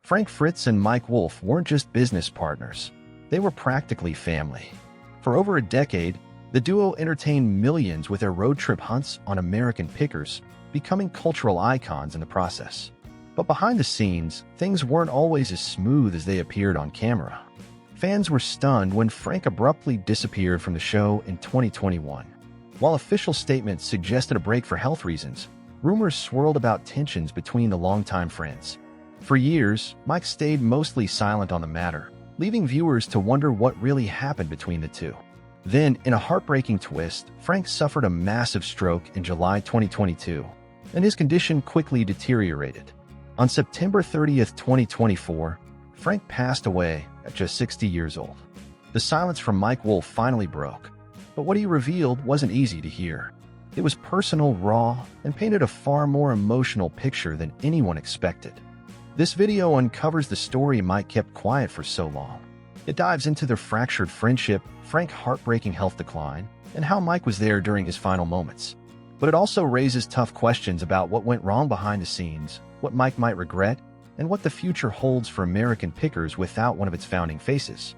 Fritz and Mike Wolfe weren't just business partners. They were practically family. For over a decade, the duo entertained millions with their road trip hunts on American pickers, becoming cultural icons in the process. But behind the scenes, things weren't always as smooth as they appeared on camera. Fans were stunned when Frank abruptly disappeared from the show in 2021. While official statements suggested a break for health reasons, rumors swirled about tensions between the longtime friends. For years, Mike stayed mostly silent on the matter, leaving viewers to wonder what really happened between the two. Then, in a heartbreaking twist, Frank suffered a massive stroke in July 2022, and his condition quickly deteriorated. On September 30th, 2024, Frank passed away at just 60 years old. The silence from Mike Wolfe finally broke, but what he revealed wasn't easy to hear. It was personal, raw, and painted a far more emotional picture than anyone expected. This video uncovers the story Mike kept quiet for so long. It dives into their fractured friendship, Frank's heartbreaking health decline, and how Mike was there during his final moments. But it also raises tough questions about what went wrong behind the scenes, what Mike might regret, and what the future holds for American pickers without one of its founding faces.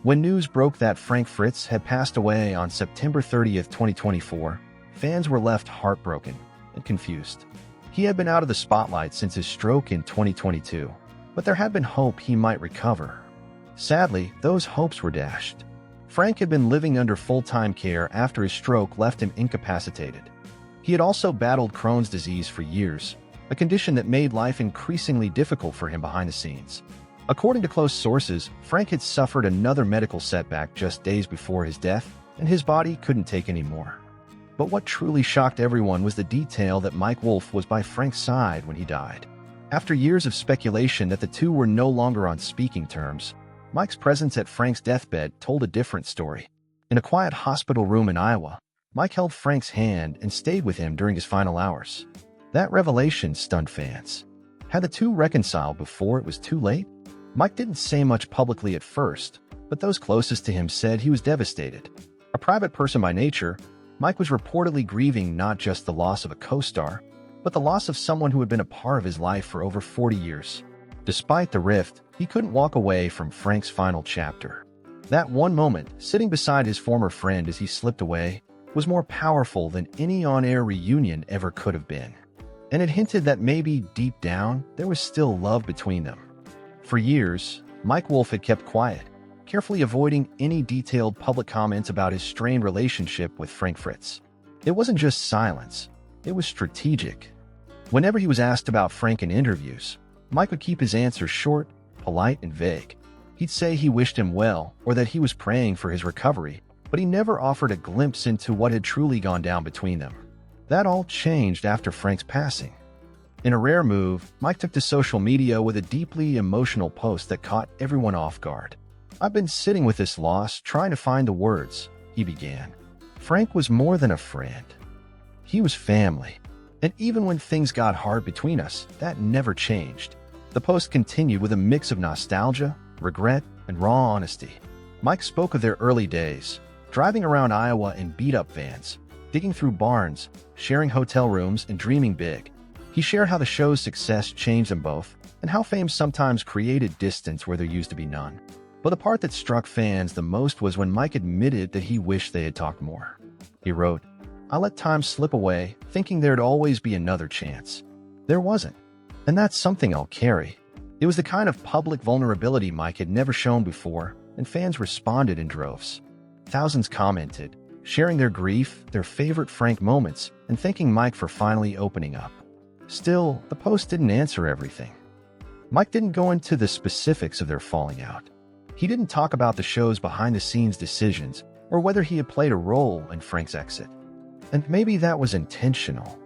When news broke that Fritz had passed away on September 30th, 2024, fans were left heartbroken and confused. He had been out of the spotlight since his stroke in 2022, but there had been hope he might recover. Sadly, those hopes were dashed. Frank had been living under full-time care after his stroke left him incapacitated. He had also battled Crohn's disease for years, a condition that made life increasingly difficult for him behind the scenes. According to close sources, Frank had suffered another medical setback just days before his death, and his body couldn't take any more. But what truly shocked everyone was the detail that Mike Wolfe was by Frank's side when he died. After years of speculation that the two were no longer on speaking terms, Mike's presence at Frank's deathbed told a different story. In a quiet hospital room in Iowa, Mike held Frank's hand and stayed with him during his final hours. That revelation stunned fans. Had the two reconciled before it was too late? Mike didn't say much publicly at first, but those closest to him said he was devastated. A private person by nature, Mike was reportedly grieving not just the loss of a co-star, but the loss of someone who had been a part of his life for over 40 years. Despite the rift, he couldn't walk away from Frank's final chapter. That one moment, sitting beside his former friend as he slipped away, was more powerful than any on-air reunion ever could have been. And it hinted that maybe, deep down, there was still love between them. For years, Mike Wolfe had kept quiet, carefully avoiding any detailed public comments about his strained relationship with Fritz. It wasn't just silence, it was strategic. Whenever he was asked about Frank in interviews, Mike would keep his answers short, polite, and vague. He'd say he wished him well or that he was praying for his recovery, but he never offered a glimpse into what had truly gone down between them. That all changed after Frank's passing. In a rare move, Mike took to social media with a deeply emotional post that caught everyone off guard. "I've been sitting with this loss, trying to find the words," he began. Frank was more than a friend. He was family. And even when things got hard between us, that never changed. The post continued with a mix of nostalgia, regret, and raw honesty. Mike spoke of their early days, driving around Iowa in beat-up vans, digging through barns, sharing hotel rooms, and dreaming big. He shared how the show's success changed them both, and how fame sometimes created distance where there used to be none. But the part that struck fans the most was when Mike admitted that he wished they had talked more. He wrote, "I let time slip away, thinking there'd always be another chance. There wasn't. And that's something I'll carry." It was the kind of public vulnerability Mike had never shown before, and fans responded in droves. Thousands commented, sharing their grief, their favorite Frank moments, and thanking Mike for finally opening up. Still, the post didn't answer everything. Mike didn't go into the specifics of their falling out. He didn't talk about the show's behind-the-scenes decisions or whether he had played a role in Frank's exit. And maybe that was intentional.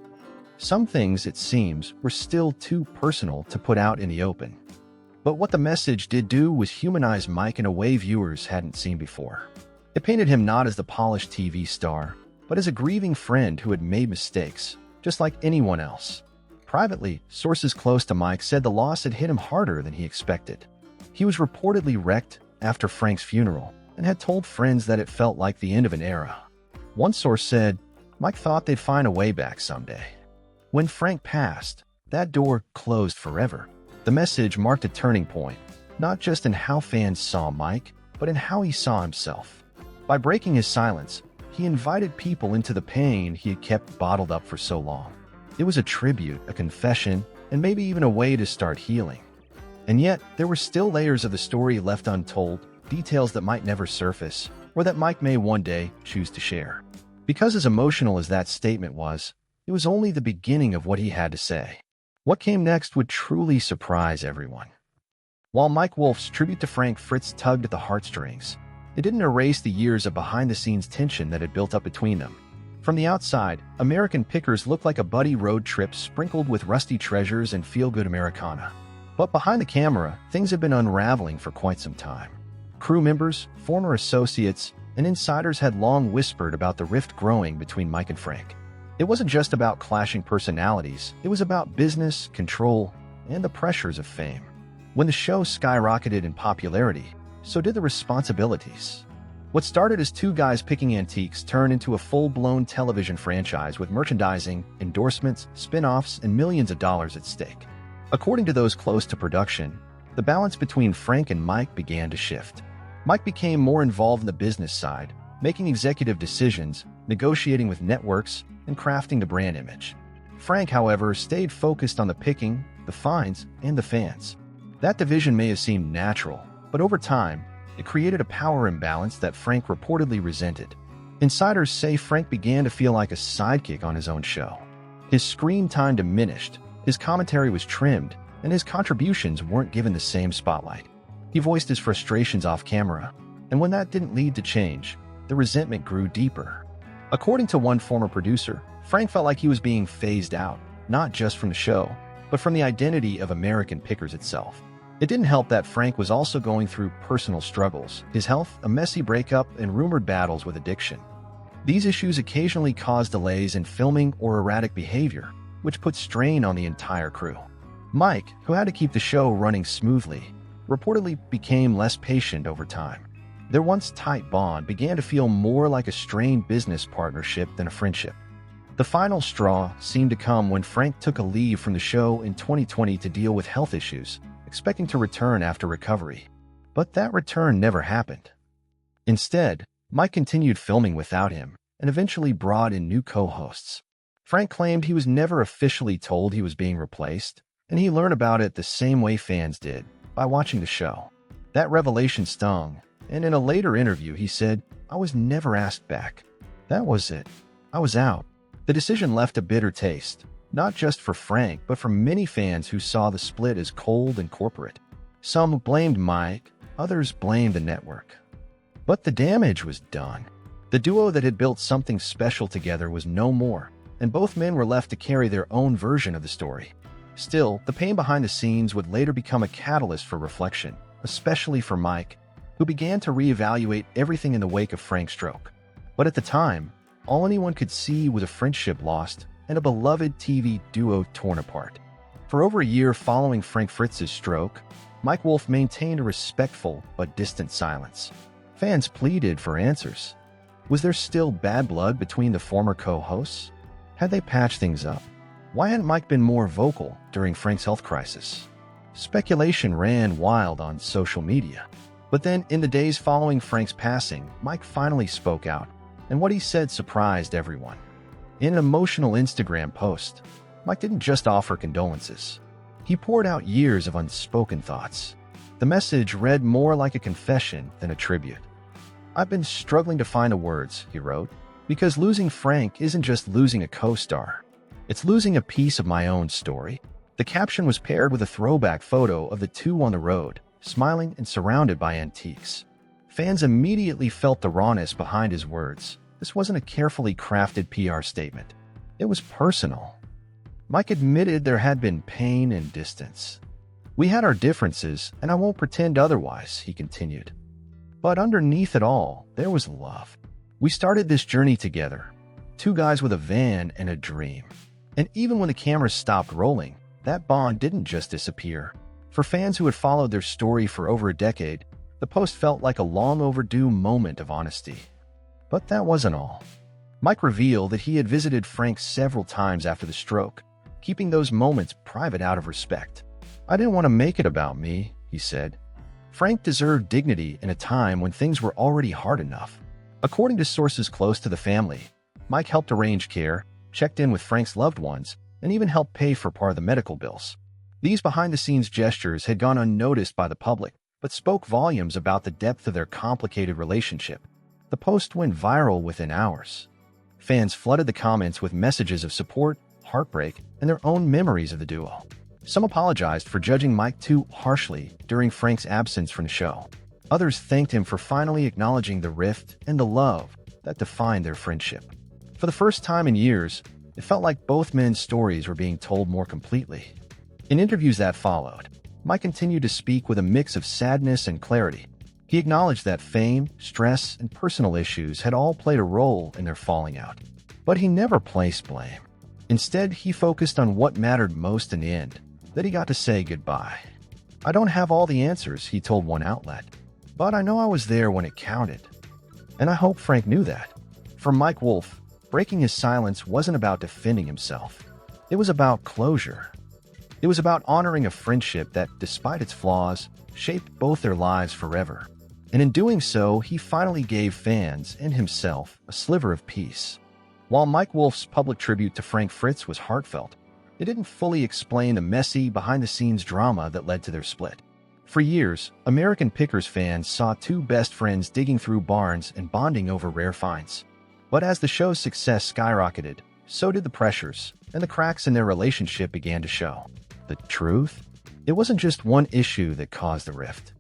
Some things, it seems, were still too personal to put out in the open. But what the message did do was humanize Mike in a way viewers hadn't seen before. It painted him not as the polished TV star, but as a grieving friend who had made mistakes, just like anyone else. Privately, sources close to Mike said the loss had hit him harder than he expected. He was reportedly wrecked after Frank's funeral and had told friends that it felt like the end of an era. One source said, Mike thought they'd find a way back someday. When Frank passed, that door closed forever. The message marked a turning point, not just in how fans saw Mike, but in how he saw himself. By breaking his silence, he invited people into the pain he had kept bottled up for so long. It was a tribute, a confession, and maybe even a way to start healing. And yet, there were still layers of the story left untold, details that might never surface, or that Mike may one day choose to share. Because as emotional as that statement was, it was only the beginning of what he had to say. What came next would truly surprise everyone. While Mike Wolfe's tribute to Fritz tugged at the heartstrings, it didn't erase the years of behind-the-scenes tension that had built up between them. From the outside, American Pickers looked like a buddy road trip sprinkled with rusty treasures and feel-good Americana. But behind the camera, things had been unraveling for quite some time. Crew members, former associates, and insiders had long whispered about the rift growing between Mike and Frank. It wasn't just about clashing personalities, it was about business, control, and the pressures of fame. When the show skyrocketed in popularity, so did the responsibilities. What started as two guys picking antiques turned into a full-blown television franchise with merchandising, endorsements, spin-offs, and millions of dollars at stake. According to those close to production, the balance between Frank and Mike began to shift. Mike became more involved in the business side, making executive decisions, negotiating with networks, and crafting the brand image. Frank, however, stayed focused on the picking, the fines, and the fans. That division may have seemed natural, but over time, it created a power imbalance that Frank reportedly resented. Insiders say Frank began to feel like a sidekick on his own show. His screen time diminished, his commentary was trimmed, and his contributions weren't given the same spotlight. He voiced his frustrations off camera, and when that didn't lead to change, the resentment grew deeper. According to one former producer, Frank felt like he was being phased out, not just from the show, but from the identity of American Pickers itself. It didn't help that Frank was also going through personal struggles, his health, a messy breakup, and rumored battles with addiction. These issues occasionally caused delays in filming or erratic behavior, which put strain on the entire crew. Mike, who had to keep the show running smoothly, reportedly became less patient over time. Their once tight bond began to feel more like a strained business partnership than a friendship. The final straw seemed to come when Frank took a leave from the show in 2020 to deal with health issues, expecting to return after recovery. But that return never happened. Instead, Mike continued filming without him and eventually brought in new co-hosts. Frank claimed he was never officially told he was being replaced, and he learned about it the same way fans did, by watching the show. That revelation stung, and in a later interview he said, "I was never asked back. That was it. I was out." The decision left a bitter taste, not just for Frank, but for many fans who saw the split as cold and corporate. Some blamed Mike, others blamed the network. But the damage was done. The duo that had built something special together was no more, and both men were left to carry their own version of the story. Still, the pain behind the scenes would later become a catalyst for reflection, especially for Mike, who began to reevaluate everything in the wake of Frank's stroke. But at the time, all anyone could see was a friendship lost and a beloved TV duo torn apart. For over a year following Fritz's stroke, Mike Wolfe maintained a respectful but distant silence. Fans pleaded for answers. Was there still bad blood between the former co-hosts? Had they patched things up? Why hadn't Mike been more vocal during Frank's health crisis? Speculation ran wild on social media. But then, in the days following Frank's passing, Mike finally spoke out, and what he said surprised everyone. In an emotional Instagram post, Mike didn't just offer condolences. He poured out years of unspoken thoughts. The message read more like a confession than a tribute. "I've been struggling to find the words," he wrote, "because losing Frank isn't just losing a co-star. It's losing a piece of my own story." The caption was paired with a throwback photo of the two on the road, smiling and surrounded by antiques. Fans immediately felt the rawness behind his words. This wasn't a carefully crafted PR statement. It was personal. Mike admitted there had been pain and distance. "We had our differences, and I won't pretend otherwise," he continued. But underneath it all, there was love. "We started this journey together, two guys with a van and a dream." And even when the cameras stopped rolling, that bond didn't just disappear. For fans who had followed their story for over a decade, the post felt like a long overdue moment of honesty. But that wasn't all. Mike revealed that he had visited Frank several times after the stroke, keeping those moments private out of respect. "I didn't want to make it about me," he said. Frank deserved dignity in a time when things were already hard enough. According to sources close to the family, Mike helped arrange care, checked in with Frank's loved ones, and even helped pay for part of the medical bills. These behind-the-scenes gestures had gone unnoticed by the public, but spoke volumes about the depth of their complicated relationship. The post went viral within hours. Fans flooded the comments with messages of support, heartbreak, and their own memories of the duo. Some apologized for judging Mike too harshly during Frank's absence from the show. Others thanked him for finally acknowledging the rift and the love that defined their friendship. For the first time in years, it felt like both men's stories were being told more completely. In interviews that followed, Mike continued to speak with a mix of sadness and clarity. He acknowledged that fame, stress, and personal issues had all played a role in their falling out. But he never placed blame. Instead, he focused on what mattered most in the end, that he got to say goodbye. "I don't have all the answers," he told one outlet, "but I know I was there when it counted." And I hope Frank knew that. For Mike Wolfe, breaking his silence wasn't about defending himself. It was about closure. It was about honoring a friendship that, despite its flaws, shaped both their lives forever. And in doing so, he finally gave fans and himself a sliver of peace. While Mike Wolfe's public tribute to Frank Fritz was heartfelt, it didn't fully explain the messy, behind-the-scenes drama that led to their split. For years, American Pickers fans saw two best friends digging through barns and bonding over rare finds. But as the show's success skyrocketed, so did the pressures, and the cracks in their relationship began to show. The truth? It wasn't just one issue that caused the rift.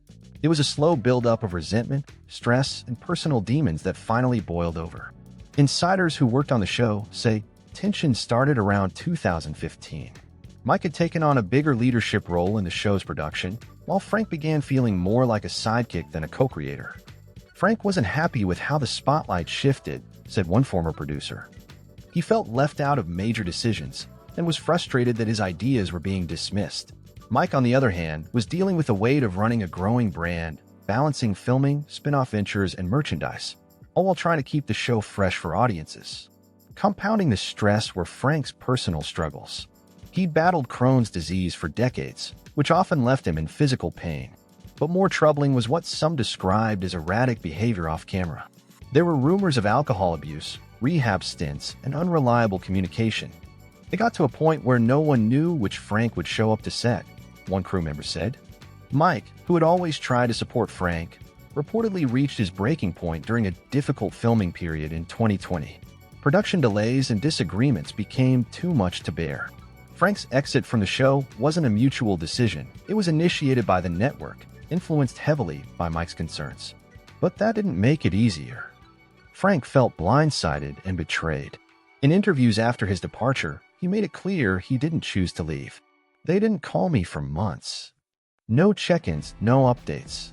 It was a slow buildup of resentment, stress, and personal demons that finally boiled over. Insiders who worked on the show say tension started around 2015. Mike had taken on a bigger leadership role in the show's production, while Frank began feeling more like a sidekick than a co-creator. Frank wasn't happy with how the spotlight shifted, said one former producer. He felt left out of major decisions and was frustrated that his ideas were being dismissed. Mike, on the other hand, was dealing with the weight of running a growing brand, balancing filming, spin-off ventures, and merchandise, all while trying to keep the show fresh for audiences. Compounding the stress were Frank's personal struggles. He'd battled Crohn's disease for decades, which often left him in physical pain. But more troubling was what some described as erratic behavior off camera. There were rumors of alcohol abuse, rehab stints, and unreliable communication. It got to a point where no one knew which Frank would show up to set, one crew member said. Mike, who had always tried to support Frank, reportedly reached his breaking point during a difficult filming period in 2020. Production delays and disagreements became too much to bear. Frank's exit from the show wasn't a mutual decision. It was initiated by the network, influenced heavily by Mike's concerns. But that didn't make it easier. Frank felt blindsided and betrayed. In interviews after his departure, he made it clear he didn't choose to leave. "They didn't call me for months. No check-ins, no updates.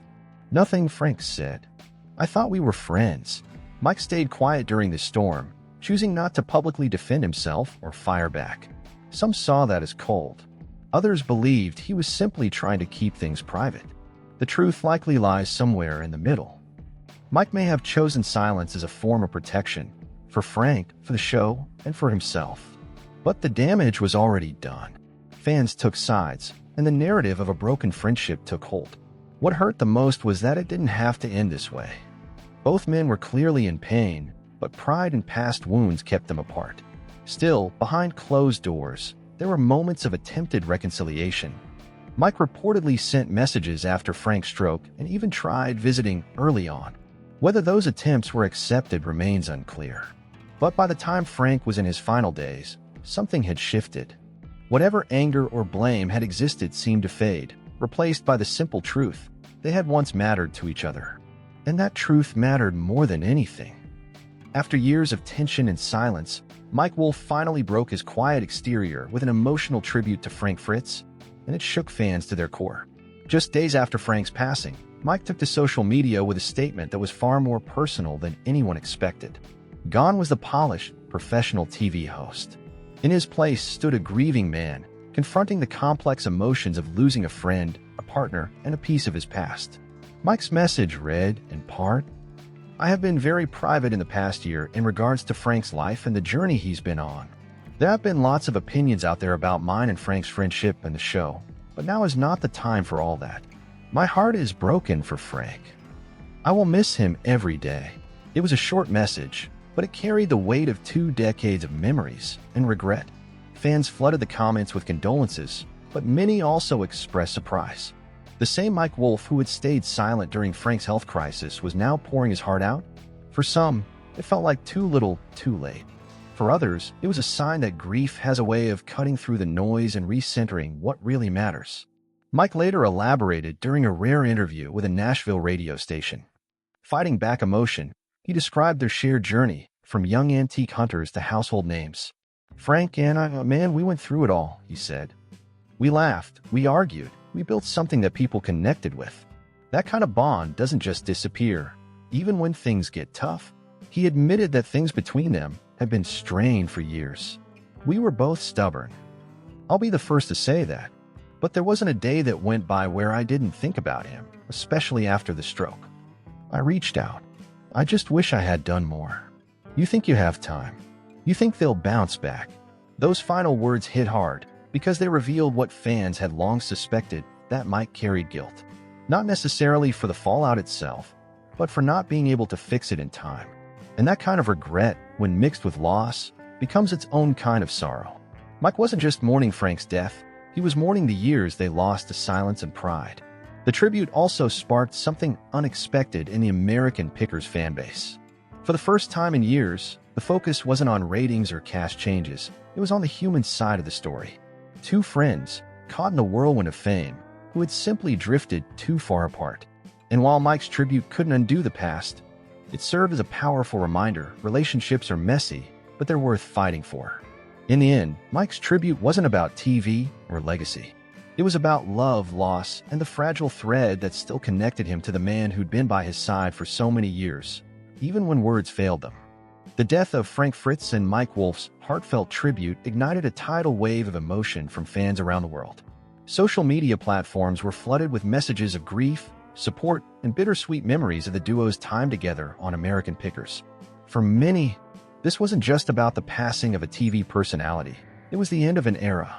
Nothing," Frank said. "I thought we were friends." Mike stayed quiet during the storm, choosing not to publicly defend himself or fire back. Some saw that as cold. Others believed he was simply trying to keep things private. The truth likely lies somewhere in the middle. Mike may have chosen silence as a form of protection, for Frank, for the show, and for himself. But the damage was already done. Fans took sides, and the narrative of a broken friendship took hold. What hurt the most was that it didn't have to end this way. Both men were clearly in pain, but pride and past wounds kept them apart. Still, behind closed doors, there were moments of attempted reconciliation. Mike reportedly sent messages after Frank's stroke and even tried visiting early on. Whether those attempts were accepted remains unclear. But by the time Frank was in his final days, something had shifted. Whatever anger or blame had existed seemed to fade, replaced by the simple truth: they had once mattered to each other. And that truth mattered more than anything. After years of tension and silence, Mike Wolfe finally broke his quiet exterior with an emotional tribute to Frank Fritz, and it shook fans to their core. Just days after Frank's passing, Mike took to social media with a statement that was far more personal than anyone expected. Gone was the polished, professional TV host. In his place stood a grieving man, confronting the complex emotions of losing a friend, a partner, and a piece of his past. Mike's message read, in part, "I have been very private in the past year in regards to Frank's life and the journey he's been on. There have been lots of opinions out there about mine and Frank's friendship and the show. but now is not the time for all that. My heart is broken for Frank. I will miss him every day. It was a short message, but it carried the weight of 2 decades of memories and regret. Fans flooded the comments with condolences, but many also expressed surprise. The same Mike Wolfe who had stayed silent during Frank's health crisis was now pouring his heart out. For some, it felt like too little, too late. For others, it was a sign that grief has a way of cutting through the noise and recentering what really matters. Mike later elaborated during a rare interview with a Nashville radio station. Fighting back emotion, he described their shared journey, from young antique hunters to household names. "Frank and I, man, we went through it all," he said. "We laughed, we argued, we built something that people connected with. That kind of bond doesn't just disappear, even when things get tough." He admitted that things between them had been strained for years. "We were both stubborn. I'll be the first to say that. But there wasn't a day that went by where I didn't think about him, especially after the stroke. I reached out. I just wish I had done more. You think you have time. You think they'll bounce back." Those final words hit hard because they revealed what fans had long suspected, that Mike carried guilt. Not necessarily for the fallout itself, but for not being able to fix it in time. And that kind of regret, when mixed with loss, becomes its own kind of sorrow. Mike wasn't just mourning Frank's death, he was mourning the years they lost to silence and pride. The tribute also sparked something unexpected in the American Pickers fanbase. For the first time in years, the focus wasn't on ratings or cast changes, it was on the human side of the story. 2 friends, caught in a whirlwind of fame, who had simply drifted too far apart. And while Mike's tribute couldn't undo the past, it served as a powerful reminder relationships are messy, but they're worth fighting for. In the end, Mike's tribute wasn't about TV or legacy. It was about love, loss, and the fragile thread that still connected him to the man who'd been by his side for so many years, even when words failed them. The death of Frank Fritz and Mike Wolfe's heartfelt tribute ignited a tidal wave of emotion from fans around the world. Social media platforms were flooded with messages of grief, support, and bittersweet memories of the duo's time together on American Pickers. For many, this wasn't just about the passing of a TV personality, it was the end of an era.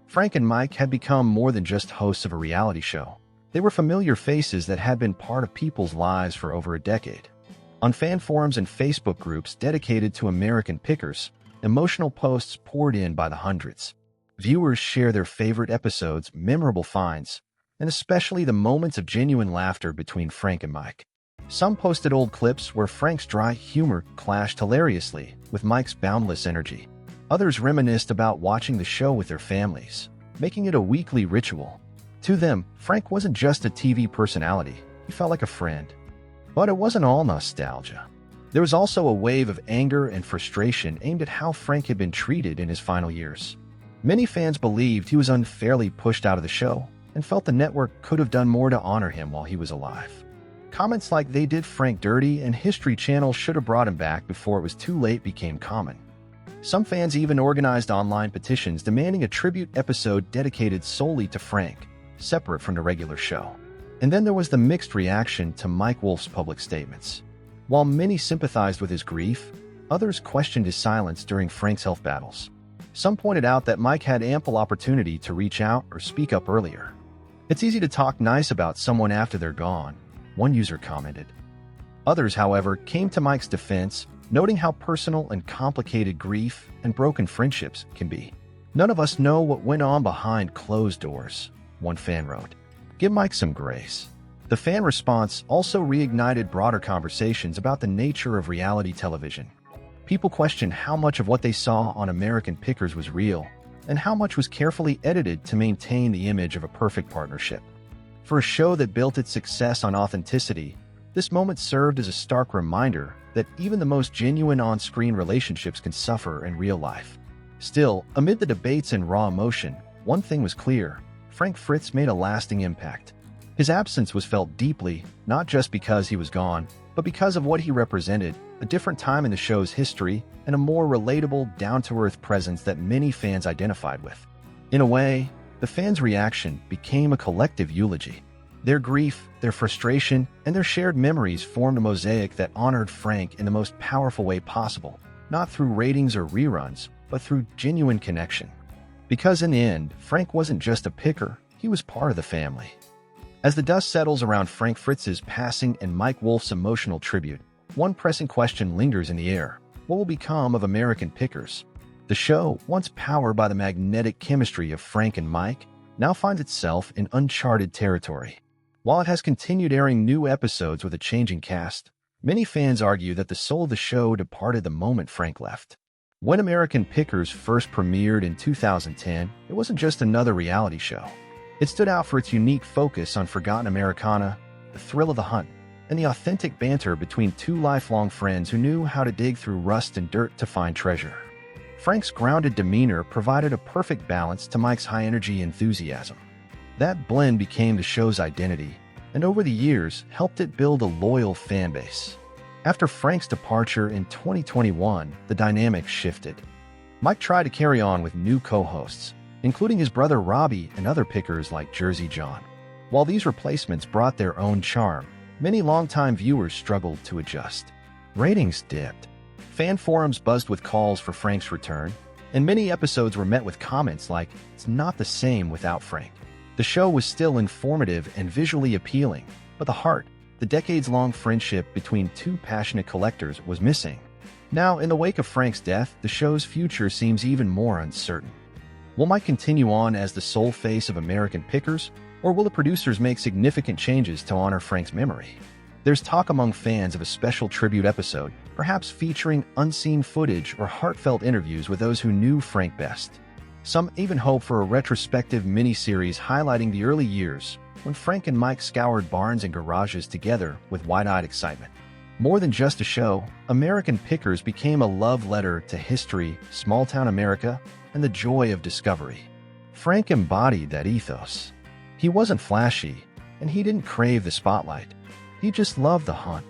Frank and Mike had become more than just hosts of a reality show. They were familiar faces that had been part of people's lives for over a decade. On fan forums and Facebook groups dedicated to American Pickers, emotional posts poured in by the hundreds. Viewers share their favorite episodes, memorable finds, and especially the moments of genuine laughter between Frank and Mike. Some posted old clips where Frank's dry humor clashed hilariously with Mike's boundless energy. Others reminisced about watching the show with their families, making it a weekly ritual. To them, Frank wasn't just a TV personality, he felt like a friend. But it wasn't all nostalgia. There was also a wave of anger and frustration aimed at how Frank had been treated in his final years. Many fans believed he was unfairly pushed out of the show and felt the network could have done more to honor him while he was alive. Comments like "they did Frank dirty" and "History Channel should have brought him back before it was too late" became common. Some fans even organized online petitions demanding a tribute episode dedicated solely to Frank, separate from the regular show. And then there was the mixed reaction to Mike Wolfe's public statements. While many sympathized with his grief, others questioned his silence during Frank's health battles. Some pointed out that Mike had ample opportunity to reach out or speak up earlier. "It's easy to talk nice about someone after they're gone," one user commented. Others, however, came to Mike's defense, noting how personal and complicated grief and broken friendships can be. "None of us know what went on behind closed doors," one fan wrote. "Give Mike some grace." The fan response also reignited broader conversations about the nature of reality television. People questioned how much of what they saw on American Pickers was real, and how much was carefully edited to maintain the image of a perfect partnership. For a show that built its success on authenticity, this moment served as a stark reminder that even the most genuine on-screen relationships can suffer in real life. Still, amid the debates and raw emotion, one thing was clear: Frank Fritz made a lasting impact. His absence was felt deeply, not just because he was gone, but because of what he represented, a different time in the show's history, and a more relatable, down-to-earth presence that many fans identified with. In a way, the fans' reaction became a collective eulogy. Their grief, their frustration, and their shared memories formed a mosaic that honored Frank in the most powerful way possible, not through ratings or reruns, but through genuine connection. Because in the end, Frank wasn't just a picker, he was part of the family. As the dust settles around Frank Fritz's passing and Mike Wolfe's emotional tribute, one pressing question lingers in the air. What will become of American Pickers? The show, once powered by the magnetic chemistry of Frank and Mike, now finds itself in uncharted territory. While it has continued airing new episodes with a changing cast, many fans argue that the soul of the show departed the moment Frank left. When American Pickers first premiered in 2010, it wasn't just another reality show. It stood out for its unique focus on forgotten Americana, the thrill of the hunt, and the authentic banter between two lifelong friends who knew how to dig through rust and dirt to find treasure. Frank's grounded demeanor provided a perfect balance to Mike's high-energy enthusiasm. That blend became the show's identity, and over the years helped it build a loyal fan base. After Frank's departure in 2021, the dynamic shifted. Mike tried to carry on with new co-hosts, including his brother Robbie and other pickers like Jersey John. While these replacements brought their own charm, many longtime viewers struggled to adjust. Ratings dipped. Fan forums buzzed with calls for Frank's return, and many episodes were met with comments like, "It's not the same without Frank." The show was still informative and visually appealing, but the heart, the decades-long friendship between two passionate collectors, was missing. Now, in the wake of Frank's death, the show's future seems even more uncertain. Will Mike continue on as the sole face of American Pickers, or will the producers make significant changes to honor Frank's memory? There's talk among fans of a special tribute episode, perhaps featuring unseen footage or heartfelt interviews with those who knew Frank best. Some even hope for a retrospective miniseries highlighting the early years when Frank and Mike scoured barns and garages together with wide-eyed excitement. More than just a show, American Pickers became a love letter to history, small-town America, and the joy of discovery. Frank embodied that ethos. He wasn't flashy, and he didn't crave the spotlight. He just loved the hunt.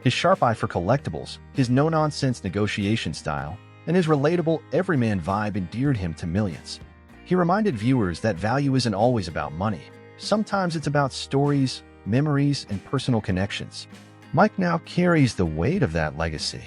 His sharp eye for collectibles, his no-nonsense negotiation style, and his relatable everyman vibe endeared him to millions. He reminded viewers that value isn't always about money. Sometimes it's about stories, memories, and personal connections. Mike now carries the weight of that legacy.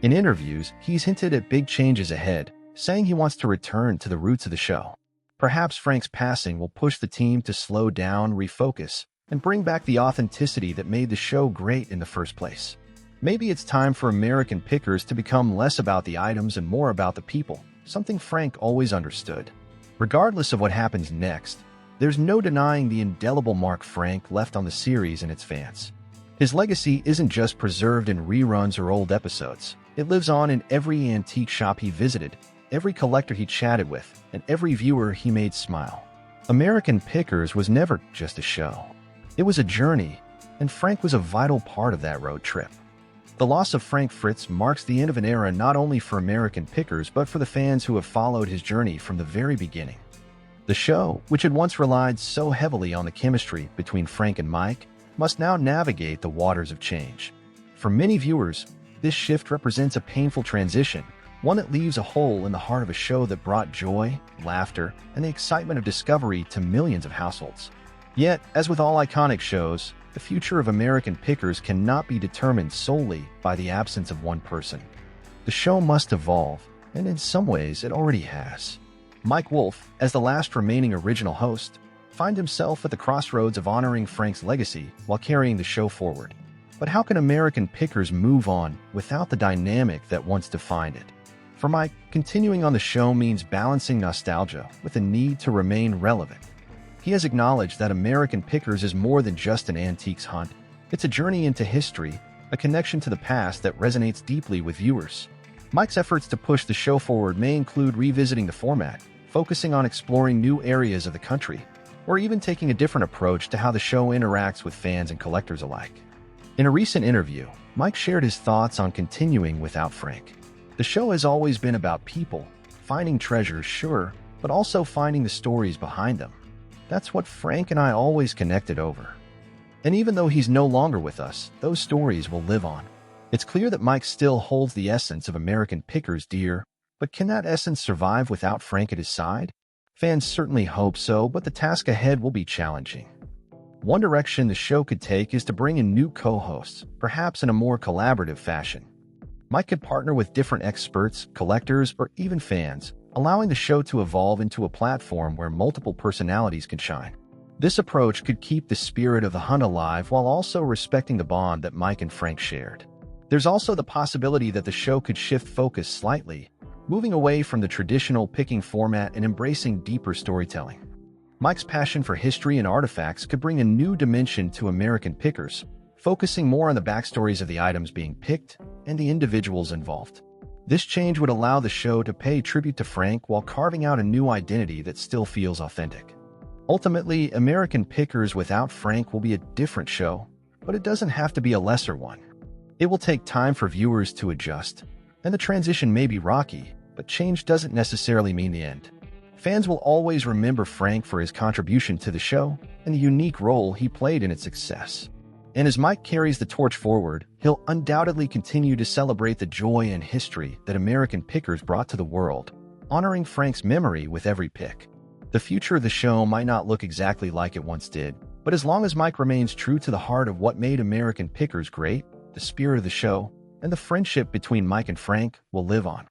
In interviews, he's hinted at big changes ahead, saying he wants to return to the roots of the show. Perhaps Frank's passing will push the team to slow down, refocus, and bring back the authenticity that made the show great in the first place. Maybe it's time for American Pickers to become less about the items and more about the people, something Frank always understood. Regardless of what happens next, there's no denying the indelible mark Frank left on the series and its fans. His legacy isn't just preserved in reruns or old episodes. It lives on in every antique shop he visited, every collector he chatted with, and every viewer he made smile. American Pickers was never just a show. It was a journey, and Frank was a vital part of that road trip. The loss of Frank Fritz marks the end of an era not only for American Pickers but for the fans who have followed his journey from the very beginning. The show, which had once relied so heavily on the chemistry between Frank and Mike, must now navigate the waters of change. For many viewers, this shift represents a painful transition, one that leaves a hole in the heart of a show that brought joy, laughter, and the excitement of discovery to millions of households. Yet, as with all iconic shows, the future of American Pickers cannot be determined solely by the absence of one person. The show must evolve, and in some ways it already has. Mike Wolfe, as the last remaining original host, finds himself at the crossroads of honoring Frank's legacy while carrying the show forward. But how can American Pickers move on without the dynamic that once defined it? For Mike, continuing on the show means balancing nostalgia with the need to remain relevant. He has acknowledged that American Pickers is more than just an antiques hunt. It's a journey into history, a connection to the past that resonates deeply with viewers. Mike's efforts to push the show forward may include revisiting the format, focusing on exploring new areas of the country, or even taking a different approach to how the show interacts with fans and collectors alike. In a recent interview, Mike shared his thoughts on continuing without Frank. The show has always been about people, finding treasures, sure, but also finding the stories behind them. That's what Frank and I always connected over. And even though he's no longer with us, those stories will live on. It's clear that Mike still holds the essence of American Pickers dear, but can that essence survive without Frank at his side? Fans certainly hope so, but the task ahead will be challenging. One direction the show could take is to bring in new co-hosts, perhaps in a more collaborative fashion. Mike could partner with different experts, collectors, or even fans, allowing the show to evolve into a platform where multiple personalities can shine. This approach could keep the spirit of the hunt alive while also respecting the bond that Mike and Frank shared. There's also the possibility that the show could shift focus slightly, moving away from the traditional picking format and embracing deeper storytelling. Mike's passion for history and artifacts could bring a new dimension to American pickers, focusing more on the backstories of the items being picked and the individuals involved. This change would allow the show to pay tribute to Frank while carving out a new identity that still feels authentic. Ultimately, American Pickers without Frank will be a different show, but it doesn't have to be a lesser one. It will take time for viewers to adjust, and the transition may be rocky, but change doesn't necessarily mean the end. Fans will always remember Frank for his contribution to the show and the unique role he played in its success. And as Mike carries the torch forward, he'll undoubtedly continue to celebrate the joy and history that American Pickers brought to the world, honoring Frank's memory with every pick. The future of the show might not look exactly like it once did, but as long as Mike remains true to the heart of what made American Pickers great, the spirit of the show and the friendship between Mike and Frank will live on.